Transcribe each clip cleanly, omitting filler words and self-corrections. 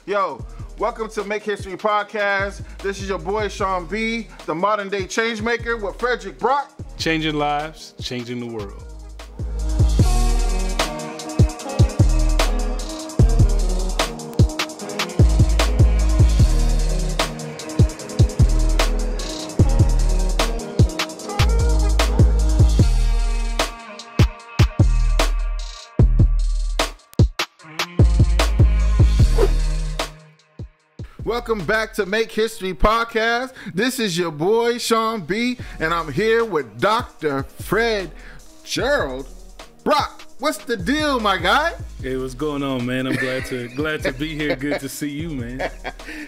Yo, welcome to Make History Podcast. This is your boy Sean B, the modern day change maker with Fedricc Brock. Changing lives, changing the world. Welcome back to Make History Podcast. This is your boy Sean B, and I'm here with Dr. Fedricc Brock. What's the deal, my guy? Hey, what's going on, man? I'm glad to be here. Good to see you, man.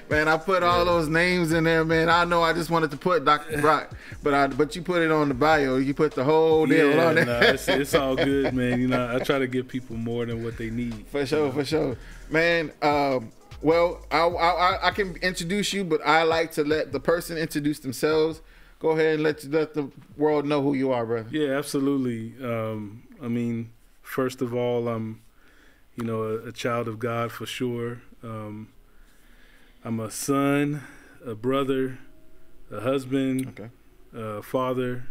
Man, I put all those names in there, man. I know I just wanted to put Dr. Brock, but you put it on the bio. You put the whole deal on there. No, it's all good, man. You know, I try to give people more than what they need. For sure. Man, well, I can introduce you, but I like to let the person introduce themselves. Go ahead and let the world know who you are, brother. Yeah, absolutely. I mean, first of all, I'm, a child of God for sure. I'm a son, a brother, a husband, a father,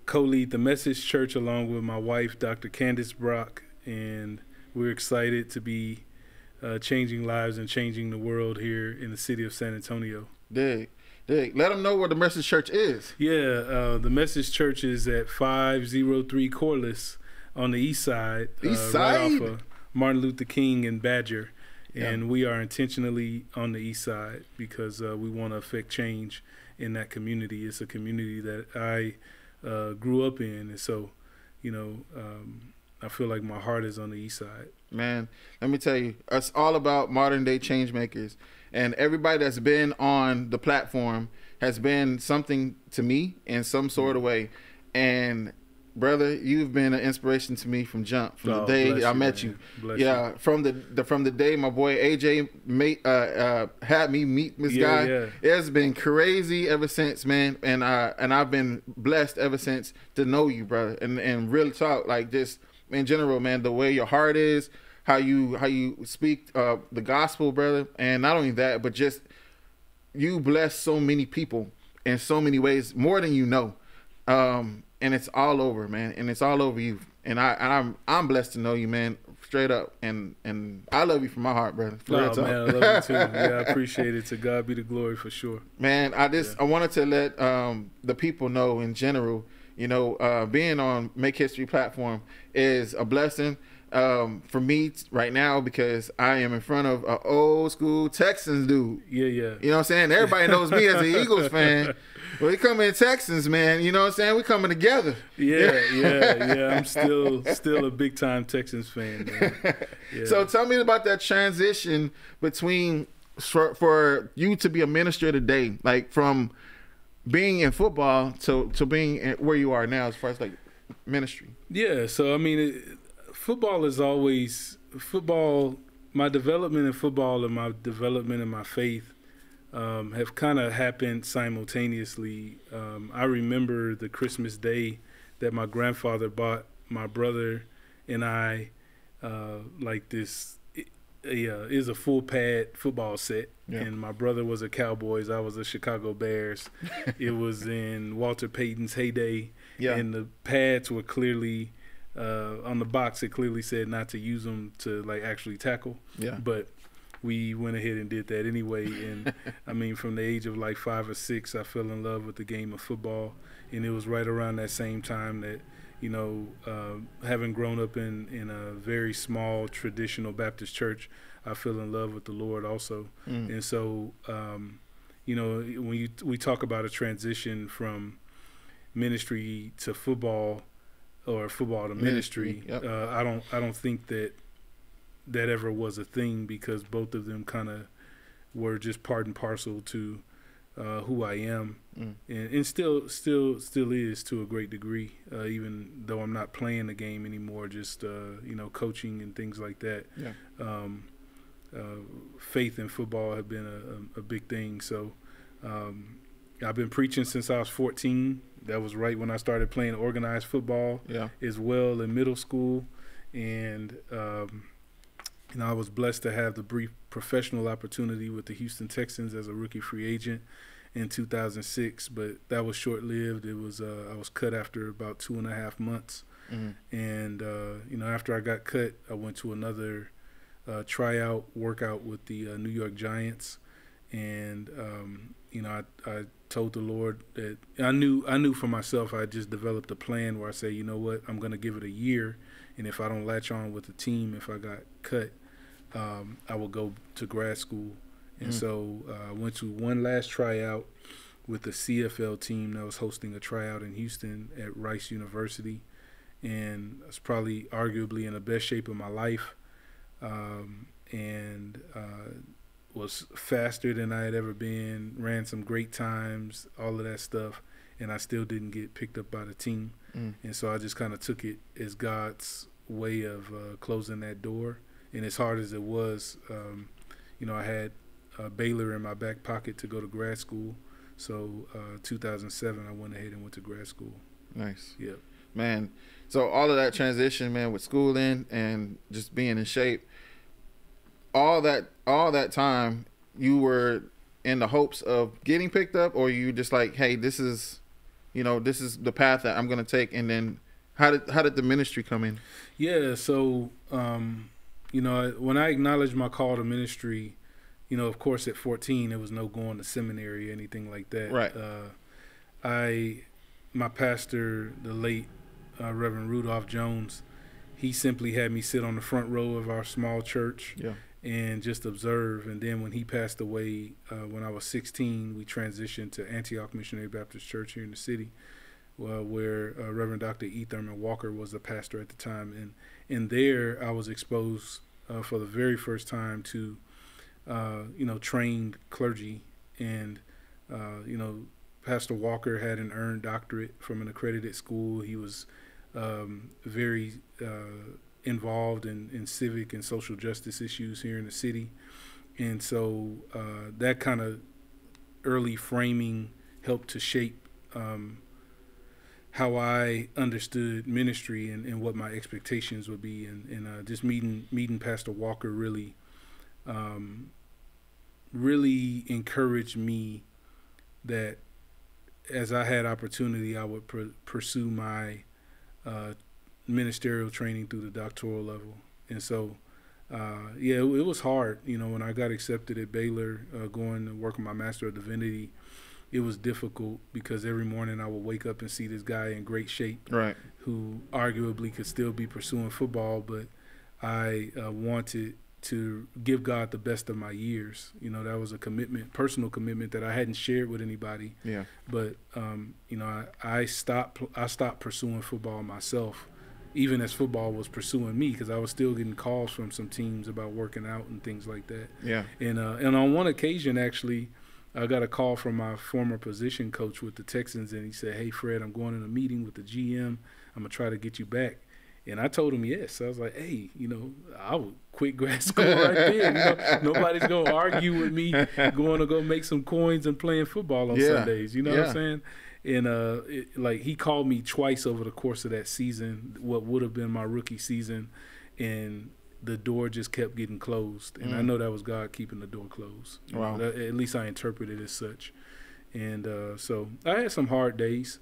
co-lead the Message Church along with my wife, Dr. Candace Brock, and we're excited to be changing lives and changing the world here in the city of San Antonio. Dig. Let them know where the Message Church is. Yeah, the Message Church is at 503 Corliss on the east side. Right off of Martin Luther King and Badger. And we are intentionally on the east side because we want to affect change in that community. It's a community that I grew up in. And so, I feel like my heart is on the east side. Man, let me tell you, it's all about modern day change makers. And everybody that's been on the platform has been something to me in some sort of way. And brother, you've been an inspiration to me from the day I met you. From the day my boy AJ had me meet this guy. Yeah. It's been crazy ever since, man. And I've been blessed ever since to know you, brother. And really talk, like, just in general, man, the way your heart is, how you speak the gospel, brother. And not only that, but just you bless so many people in so many ways, more than you know. And it's all over, man. And it's all over you. And I'm blessed to know you, man, straight up. And I love you from my heart, brother. Man, I love you too. Yeah, I appreciate it. To God be the glory for sure. Man, I wanted to let the people know in general, being on Make History platform is a blessing for me right now because I am in front of an old school Texans dude. Yeah. You know what I'm saying? Everybody knows me as an Eagles fan. Well, we come in Texans, man. You know what I'm saying? We coming together. Yeah. I'm still a big time Texans fan, man. Yeah. So tell me about that transition between for you to be a minister today, like from being in football to being where you are now as far as like ministry. Yeah, so I mean, football is always my development in football and my development in my faith have kind of happened simultaneously. I remember the Christmas day that my grandfather bought my brother and I like this. Is a full pad football set, and my brother was a Cowboys, I was a Chicago Bears. It was in Walter Payton's heyday, and the pads were clearly on the box. It clearly said not to use them to like actually tackle. But we went ahead and did that anyway. And I mean, from the age of like 5 or 6, I fell in love with the game of football, and it was right around that same time that, having grown up in a very small traditional Baptist church, I fell in love with the Lord also. And so, when we talk about a transition from ministry to football or football to ministry, I don't think that ever was a thing because both of them kind of were just part and parcel to who I am, and still is to a great degree, even though I'm not playing the game anymore, just coaching and things like that. Faith in football have been a big thing. So I've been preaching since I was 14. That was right when I started playing organized football as well in middle school, and I was blessed to have the brief professional opportunity with the Houston Texans as a rookie free agent in 2006, but that was short-lived. It was I was cut after about 2.5 months, and after I got cut, I went to another tryout workout with the New York Giants, and I told the Lord that I knew for myself. I just developed a plan where I say, you know what, I'm going to give it a year, and if I don't latch on with the team, if I got cut, I will go to grad school. And so I went to one last tryout with the CFL team that was hosting a tryout in Houston at Rice University, and I was probably arguably in the best shape of my life, and was faster than I had ever been, ran some great times, all of that stuff, and I still didn't get picked up by the team. And so I just kind of took it as God's way of closing that door. And as hard as it was, I had Baylor in my back pocket to go to grad school. So 2007, I went ahead and went to grad school. Nice. Yeah. Man, so all of that transition, man, with schooling and just being in shape, all that time, you were in the hopes of getting picked up, or you just like, hey, this is the path that I'm going to take. And then how did the ministry come in? Yeah. So, when I acknowledged my call to ministry, of course, at 14, there was no going to seminary or anything like that. Right. My pastor, the late Reverend Rudolph Jones, he simply had me sit on the front row of our small church and just observe. And then when he passed away, when I was 16, we transitioned to Antioch Missionary Baptist Church here in the city, where Reverend Dr. E. Thurman Walker was the pastor at the time. And there I was exposed for the very first time to trained clergy, and Pastor Walker had an earned doctorate from an accredited school. He was very involved in civic and social justice issues here in the city, and so that kind of early framing helped to shape how I understood ministry and what my expectations would be, and just meeting Pastor Walker really encouraged me that as I had opportunity, I would pursue my ministerial training through the doctoral level. And so, it was hard. When I got accepted at Baylor, going to work on my Master of Divinity, it was difficult because every morning I would wake up and see this guy in great shape, right, who arguably could still be pursuing football, but I wanted to give God the best of my years. That was a commitment, personal commitment that I hadn't shared with anybody. Yeah. But I stopped pursuing football myself, even as football was pursuing me, because I was still getting calls from some teams about working out and things like that. Yeah. And on one occasion, actually, I got a call from my former position coach with the Texans, and he said, "Hey, Fred, I'm going in a meeting with the GM. I'm gonna try to get you back." And I told him yes. I was like, "Hey, I would quit grad school right there. Nobody's gonna argue with me going to go make some coins and playing football on Sundays. You know what I'm saying?" And he called me twice over the course of that season, what would have been my rookie season, and the door just kept getting closed. And I know that was God keeping the door closed. Wow. At least I interpret it as such. And so I had some hard days,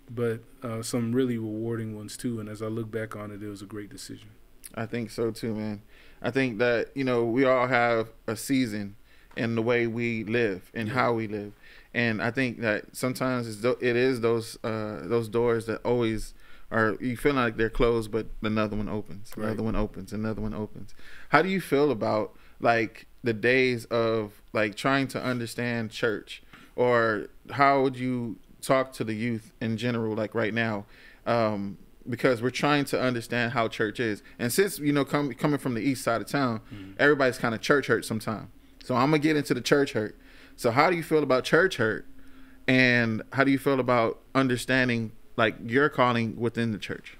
but some really rewarding ones too. And as I look back on it, it was a great decision. I think so too, man. I think that, we all have a season in the way we live and how we live. And I think that sometimes it is those doors that always are, you feel like they're closed, but another one opens, another one opens, another one opens. How do you feel about like the days of like trying to understand church, or how would you talk to the youth in general, like right now? Because we're trying to understand how church is. And since, coming from the east side of town, everybody's kind of church hurt sometimes. So I'm going to get into the church hurt. So how do you feel about church hurt? And how do you feel about understanding like your calling within the church?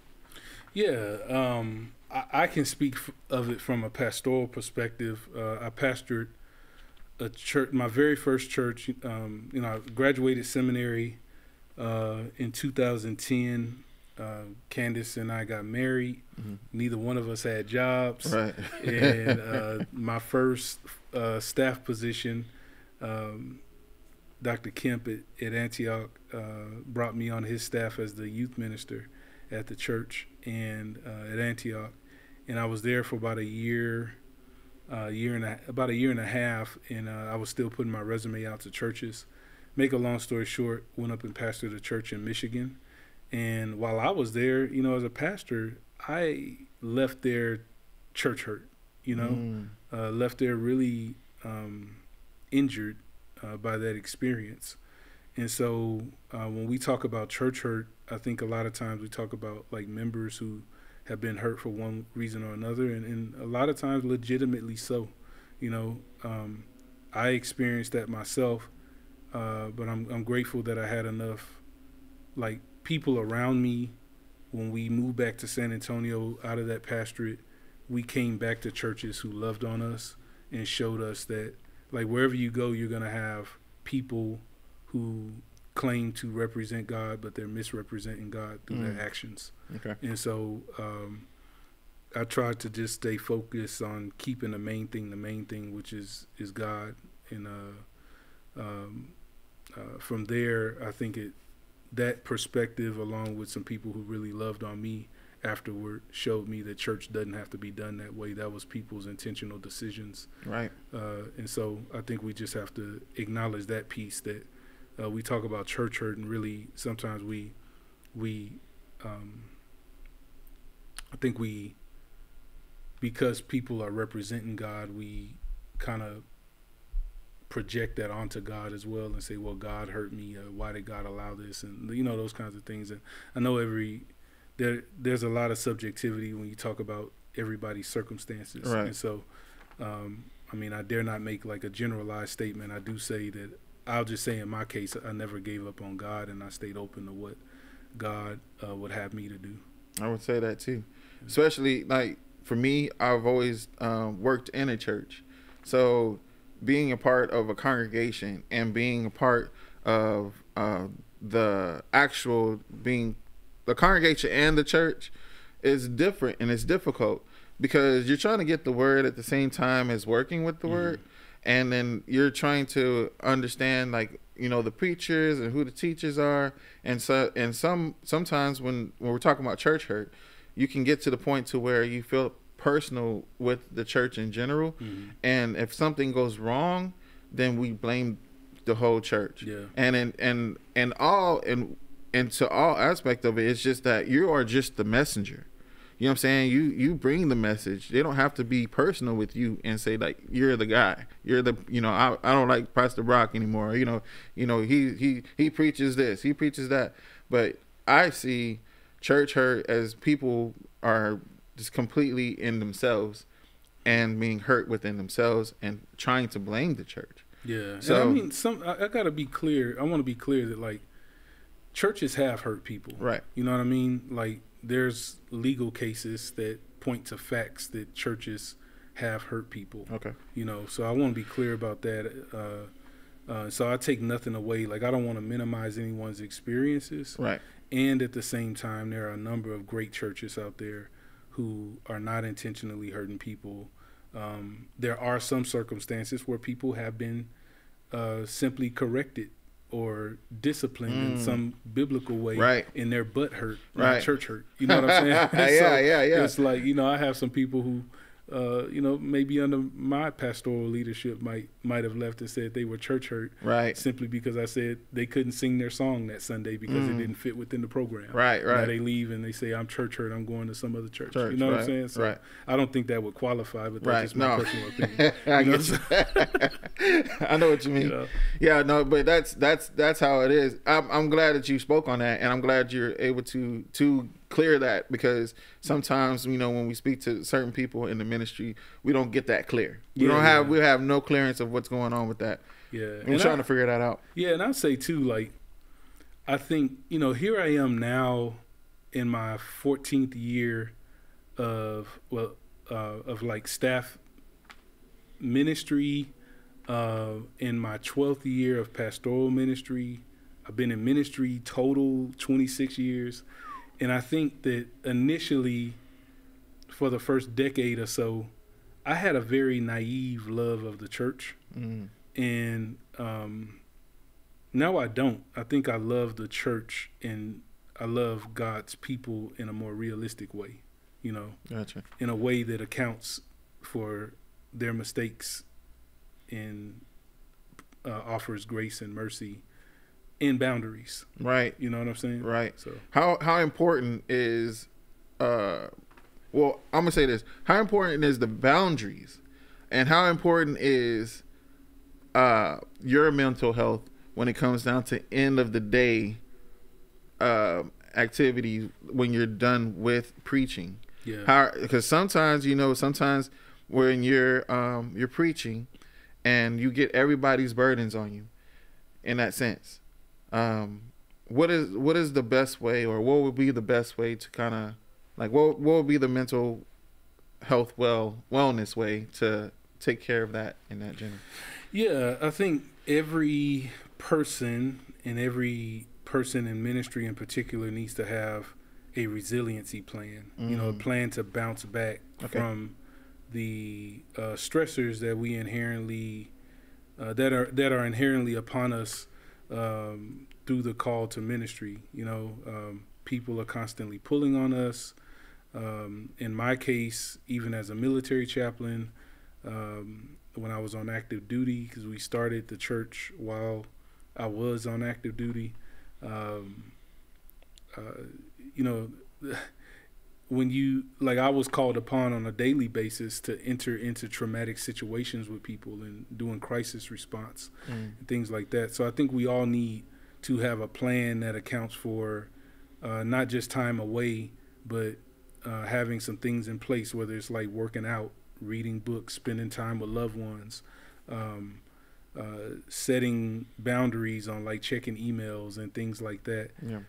Yeah, I can speak of it from a pastoral perspective. I pastored a church, my very first church. I graduated seminary in 2010. Candace and I got married. Neither one of us had jobs. Right. And my first staff position, Dr. Kemp at Antioch brought me on his staff as the youth minister at the church and at Antioch. And I was there for about a year and a half, and I was still putting my resume out to churches. Make a long story short, went up and pastored a church in Michigan. And while I was there, as a pastor, I left there church hurt, left there really injured by that experience. And so when we talk about church hurt, I think a lot of times we talk about like members who have been hurt for one reason or another, and a lot of times legitimately so. I experienced that myself, but I'm grateful that I had enough like people around me. When we moved back to San Antonio out of that pastorate, we came back to churches who loved on us and showed us that like wherever you go, you're going to have people who claim to represent God, but they're misrepresenting God through their actions. Okay. And so I tried to just stay focused on keeping the main thing, which is God. And from there, I think that perspective, along with some people who really loved on me afterward, showed me that church doesn't have to be done that way. That was people's intentional decisions. Right. And so I think we just have to acknowledge that piece, that we talk about church hurt, and really sometimes we I think because people are representing God, we kind of project that onto God as well and say, well, God hurt me. Why did God allow this? And, those kinds of things. And I know there's a lot of subjectivity when you talk about everybody's circumstances. Right. And so, I dare not make like a generalized statement. I do say that I'll just say in my case, I never gave up on God, and I stayed open to what God would have me to do. I would say that too. Especially like for me, I've always worked in a church. So being a part of a congregation and being a part of the congregation and the church is different, and it's difficult because you're trying to get the word at the same time as working with the word. And then you're trying to understand, like, the preachers and who the teachers are. And sometimes when we're talking about church hurt, you can get to the point to where you feel personal with the church in general. And if something goes wrong, then we blame the whole church. Yeah. And to all aspect of it, it's just that you are just the messenger. You know what I'm saying? You bring the message. They don't have to be personal with you and say like you're the guy. You're the I don't like Pastor Brock anymore. He preaches this, he preaches that. But I see church hurt as people are just completely in themselves and being hurt within themselves and trying to blame the church. Yeah. So I gotta be clear. I want to be clear that like churches have hurt people. Right. You know what I mean? Like, there's legal cases that point to facts that churches have hurt people. Okay. So I want to be clear about that. So I take nothing away. Like, I don't want to minimize anyone's experiences. Right. And at the same time, there are a number of great churches out there who are not intentionally hurting people. There are some circumstances where people have been simply corrected or disciplined in some biblical way, right, and their butt hurt, not church hurt. You know what I'm saying? Yeah. It's like, I have some people who, maybe under my pastoral leadership might have left and said they were church hurt, right, simply because I said they couldn't sing their song that Sunday because it didn't fit within the program. Right. Now they leave and they say, I'm church hurt, I'm going to some other church. You know what I'm saying? So I don't think that would qualify, but that's just my personal opinion. I know what you mean. Yeah, no, but that's how it is. I'm glad that you spoke on that, and I'm glad you're able to clear that, because sometimes when we speak to certain people in the ministry, we don't get that clear. We have no clearance of what's going on with that. Yeah, and we're trying to figure that out. Yeah, and I'd say too, like, I think here I am now in my 14th year of like staff ministry, in my 12th year of pastoral ministry. I've been in ministry total 26 years. And I think that initially, for the first decade or so, I had a very naive love of the church. Mm. And now I don't. I think I love the church and I love God's people in a more realistic way, you know, Gotcha. in a way that accounts for their mistakes and offers grace and mercy in boundaries. Right. You know what I'm saying? Right. So How important is well, I'm gonna say this. How important is the boundaries, and how important is your mental health when it comes down to end of the day activities when you're done with preaching? yeah, Because sometimes sometimes when you're preaching and you get everybody's burdens on you in that sense. What is the best way, or what would be the best way to kind of like what would be the mental health wellness way to take care of that in that general? yeah. I think every person in ministry in particular needs to have a resiliency plan. You know, a plan to bounce back from the stressors that we inherently that are inherently upon us through the call to ministry. You know, people are constantly pulling on us. In my case, even as a military chaplain, when I was on active duty, because we started the church while I was on active duty, you know, I was called upon on a daily basis to enter into traumatic situations with people and doing crisis response and things like that. So I think we all need to have a plan that accounts for not just time away, but having some things in place, whether it's like working out, reading books, spending time with loved ones, setting boundaries on like checking emails and things like that. Yeah.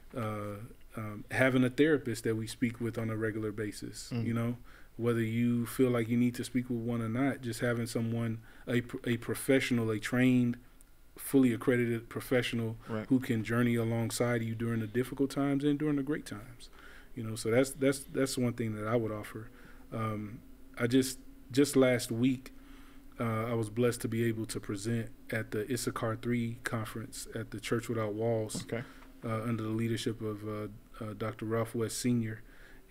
Having a therapist that we speak with on a regular basis, you know, whether you feel like you need to speak with one or not, just having someone, a professional, a trained, fully accredited professional who can journey alongside you during the difficult times and during the great times. You know, so that's one thing that I would offer. I just last week, I was blessed to be able to present at the S1E3 conference at the Church Without Walls, under the leadership of Dr. Ralph West Sr.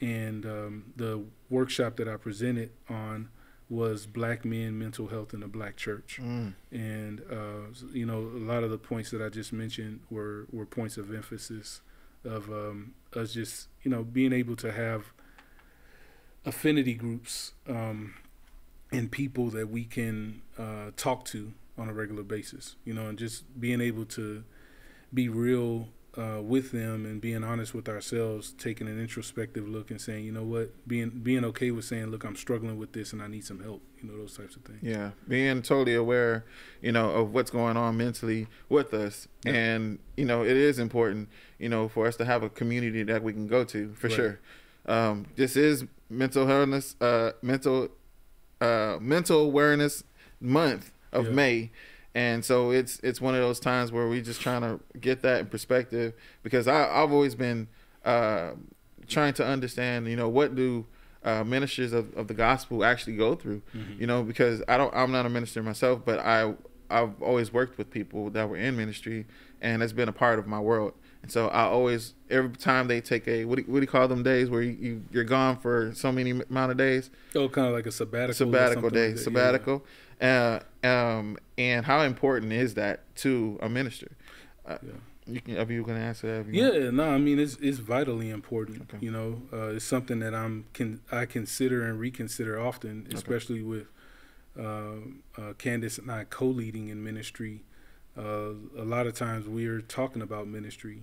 And the workshop that I presented on was Black Men, Mental Health in the Black Church. And, you know, a lot of the points that I just mentioned were points of emphasis of us just, you know, being able to have affinity groups and people that we can talk to on a regular basis, you know, and just being able to be real with them and being honest with ourselves, taking an introspective look and saying, you know what, being okay with saying, look, I'm struggling with this and I need some help, you know, those types of things. Yeah, being totally aware, you know, of what's going on mentally with us. Yeah. And, you know, it is important, you know, for us to have a community that we can go to, for sure. This is mental awareness month of May. And so it's one of those times where we just trying to get that in perspective, because I've always been trying to understand, you know, what do ministers of the gospel actually go through, you know, because I'm not a minister myself, but I've always worked with people that were in ministry, and it's been a part of my world. And so I always, every time they take what do you call them days where you're gone for so many amount of days? Oh, kind of like a sabbatical day, like sabbatical. Yeah. And how important is that to a minister? You can answer that. I mean, it's vitally important. Okay. You know, it's something that I consider and reconsider often, especially with Candace and I co-leading in ministry. A lot of times we're talking about ministry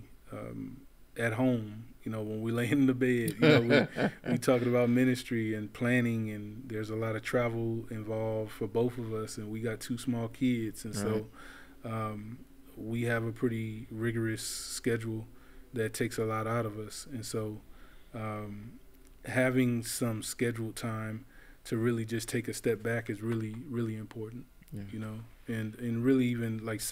at home, you know, when we're laying in the bed, you know, we talking about ministry and planning, and there's a lot of travel involved for both of us, and we got 2 small kids, and so we have a pretty rigorous schedule that takes a lot out of us. And so having some scheduled time to really just take a step back is really, really important, you know, and really even like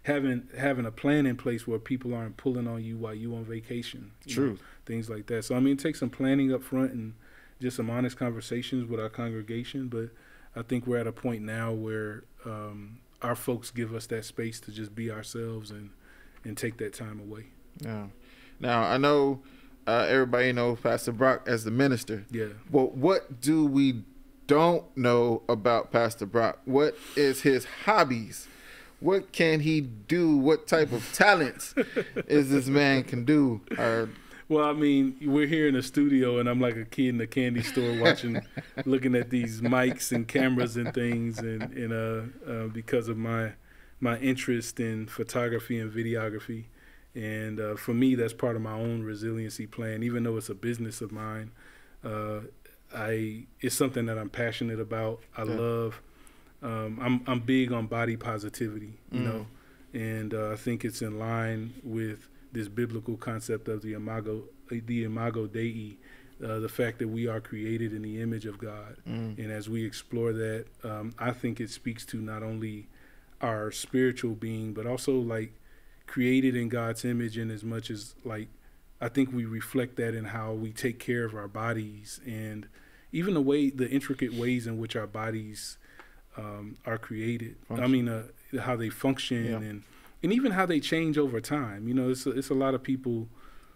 having a plan in place where people aren't pulling on you while you on vacation. True. Things like that. So I mean, it takes some planning up front and just some honest conversations with our congregation. But I think we're at a point now where our folks give us that space to just be ourselves and take that time away. Yeah. Now I know everybody knows Pastor Brock as the minister. Yeah. But what do we don't know about Pastor Brock? What is his hobbies? What can he do? What type of talents is this man can do? Well, I mean, we're here in the studio, and I'm like a kid in the candy store looking at these mics and cameras and things, and because of my interest in photography and videography, and for me, that's part of my own resiliency plan. Even though it's a business of mine, it's something that I'm passionate about. I love. I'm big on body positivity, you know, and I think it's in line with this biblical concept of the imago Dei, the fact that we are created in the image of God. And as we explore that, I think it speaks to not only our spiritual being, but also like created in God's image, in as much as like I think we reflect that in how we take care of our bodies, and even the intricate ways in which our bodies are created. I mean, how they function, and even how they change over time. You know, it's a lot of people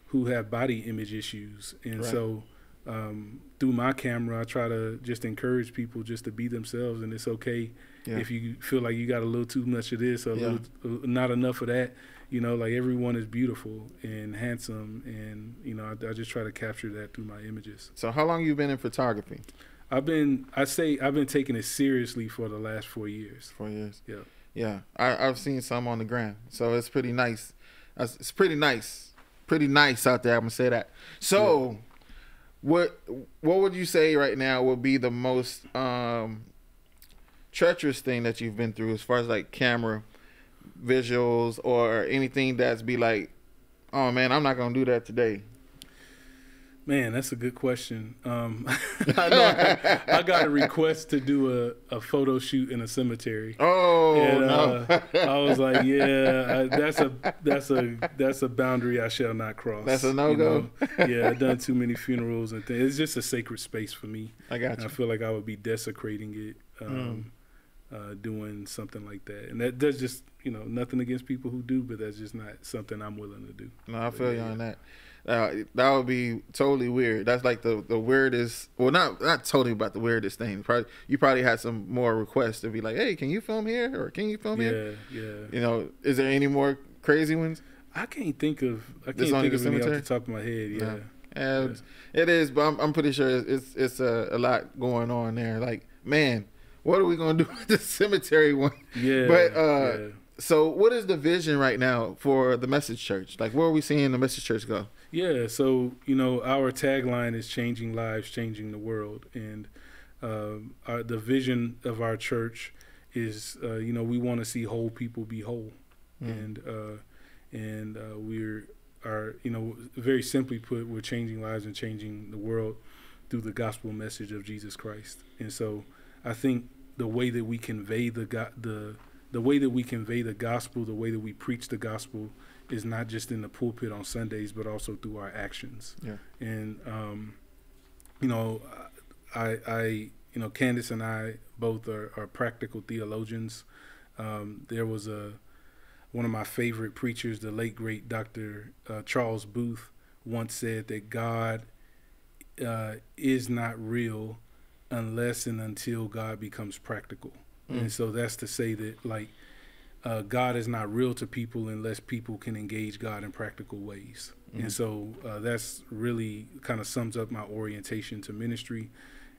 who have body image issues, and so through my camera, I try to just encourage people just to be themselves, and it's okay if you feel like you got a little too much of this or not enough of that. You know, like everyone is beautiful and handsome, and you know, I just try to capture that through my images. So, how long you been in photography? I've been taking it seriously for the last 4 years. 4 years. Yeah. Yeah. I've seen some on the gram, so it's pretty nice. It's pretty nice. Pretty nice out there. I'm gonna say that. So, what would you say right now would be the most treacherous thing that you've been through, as far as like camera, visuals, or anything that's be like, oh man, I'm not gonna do that today? Man, that's a good question. I know I got a request to do a photo shoot in a cemetery. Oh, and, no. I was like, that's a boundary I shall not cross. That's a no-go? You know? Yeah, I've done too many funerals and things. It's just a sacred space for me. I got you. I feel like I would be desecrating it doing something like that. And that's just, you know, nothing against people who do, but that's just not something I'm willing to do. No, I feel you on that. That would be totally weird. That's like the weirdest. Well, not totally about the weirdest thing. You probably had some more requests to be like, hey, can you film here, or can you film here? Yeah. You know, is there any more crazy ones? I can't think of any off the top of my head. Yeah. It is, but I'm pretty sure it's a lot going on there. Like, man, what are we gonna do with the cemetery one? Yeah. But so what is the vision right now for the Message Church? Like, where are we seeing the Message Church go? Yeah, so, you know, our tagline is changing lives, changing the world. And the vision of our church is, you know, we want to see whole people be whole. And you know, very simply put, we're changing lives and changing the world through the gospel message of Jesus Christ. And so I think the way that we convey the way that we convey the gospel, the way that we preach the gospel, is not just in the pulpit on Sundays, but also through our actions. Yeah. And you know, you know, Candace and I both are practical theologians. There was one of my favorite preachers, the late great Dr. Charles Booth, once said that God is not real unless and until God becomes practical. And so that's to say that, like, God is not real to people unless people can engage God in practical ways. And so that's really kind of sums up my orientation to ministry,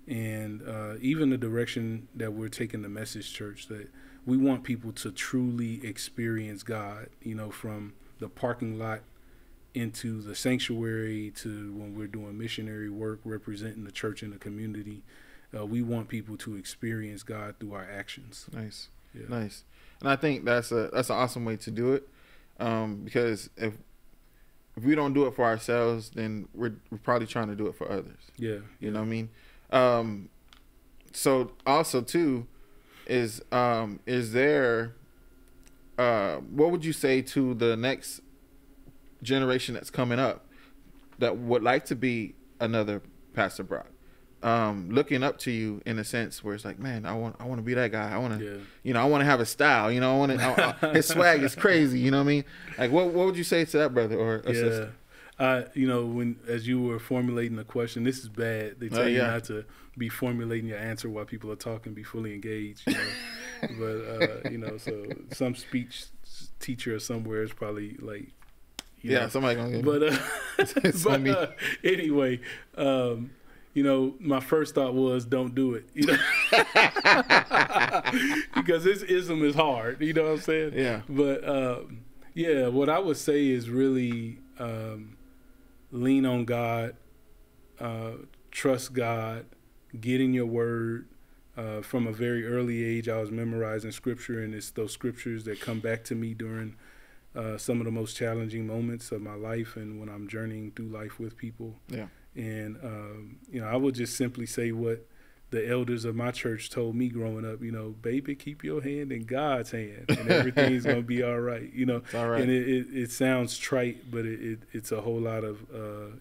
and even the direction that we're taking the Message Church, that we want people to truly experience God, you know, from the parking lot into the sanctuary to when we're doing missionary work representing the church in the community. We want people to experience God through our actions. Nice. Yeah. Nice. And I think that's an awesome way to do it, because if we don't do it for ourselves, then we're probably trying to do it for others. Yeah. You know what I mean? So also too is there what would you say to the next generation that's coming up that would like to be another Pastor Brock? Looking up to you in a sense where it's like, man, I want to be that guy. I want to, I want to have a style. I want to. His swag is crazy. You know what I mean? Like, what would you say to that brother or sister? When as you were formulating the question, this is bad. They tell you not to be formulating your answer while people are talking. Be fully engaged. But so some speech teacher somewhere is probably like, somebody gonna get me. But anyway. My first thought was don't do it, because this ism is hard, you know what I'm saying? Yeah. But, what I would say is really lean on God, trust God, get in your word. From a very early age, I was memorizing scripture, and it's those scriptures that come back to me during some of the most challenging moments of my life and when I'm journeying through life with people. Yeah. And, I would just simply say what the elders of my church told me growing up, baby, keep your hand in God's hand and everything's going to be all right, It's all right. And it sounds trite, but it's a whole lot of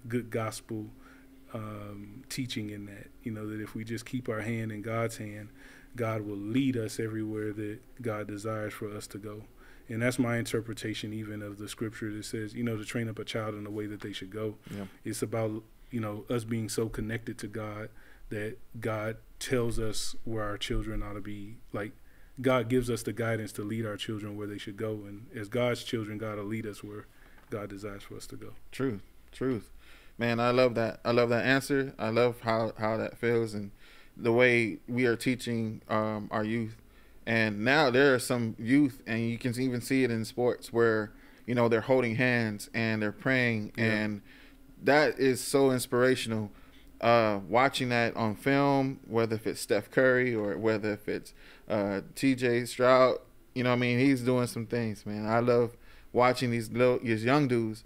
good gospel teaching in that, that if we just keep our hand in God's hand, God will lead us everywhere that God desires for us to go. And that's my interpretation even of the scripture that says, to train up a child in the way that they should go. Yeah. It's about us being so connected to God that God tells us where our children ought to be. Like, God gives us the guidance to lead our children where they should go. And as God's children, God will lead us where God desires for us to go. Truth. Man, I love that. I love that answer. I love how that feels and the way we are teaching our youth. And now there are some youth, and you can even see it in sports where, they're holding hands and they're praying, and that is so inspirational. Watching that on film, whether if it's Steph Curry or whether if it's TJ Stroud, he's doing some things, man. I love watching these young dudes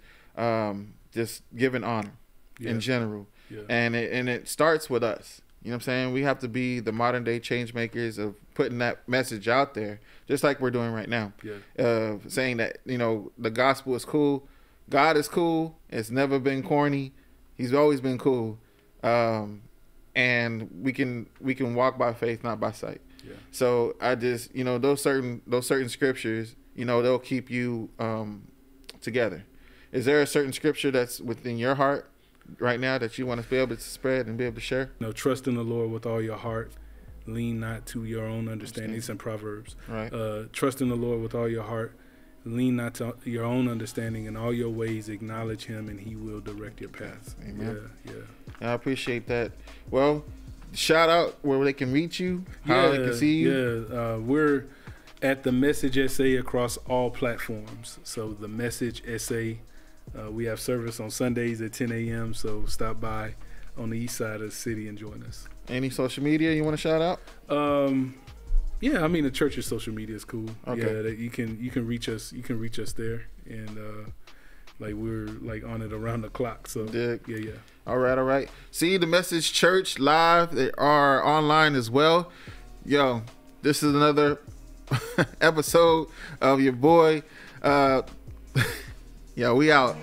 just giving honor in general. Yeah. And it starts with us. You know what I'm saying? We have to be the modern day change makers of putting that message out there, just like we're doing right now. Yeah. Saying that, the gospel is cool. God is cool. It's never been corny. He's always been cool. And we can walk by faith, not by sight. Yeah. So I just, those certain scriptures, they'll keep you together. Is there a certain scripture that's within your heart right now that you want to be able to spread and be able to share? Trust in the Lord with all your heart. Lean not to your own understanding. It's in Proverbs. Right. Trust in the Lord with all your heart. Lean not to your own understanding. In all your ways, acknowledge him, and he will direct your path. Amen. Yeah. I appreciate that. Well, shout out where they can reach you, how they can see you. We're at The Message SA across all platforms. So The Message SA. We have service on Sundays at 10 a.m., so stop by on the east side of the city and join us. Any social media you want to shout out? The church's social media is cool. Okay. Yeah, you can reach us. You can reach us there, and we're on it around the clock. So yeah. All right. See The Message Church live. They are online as well. Yo, this is another episode of your boy. Yo, we out.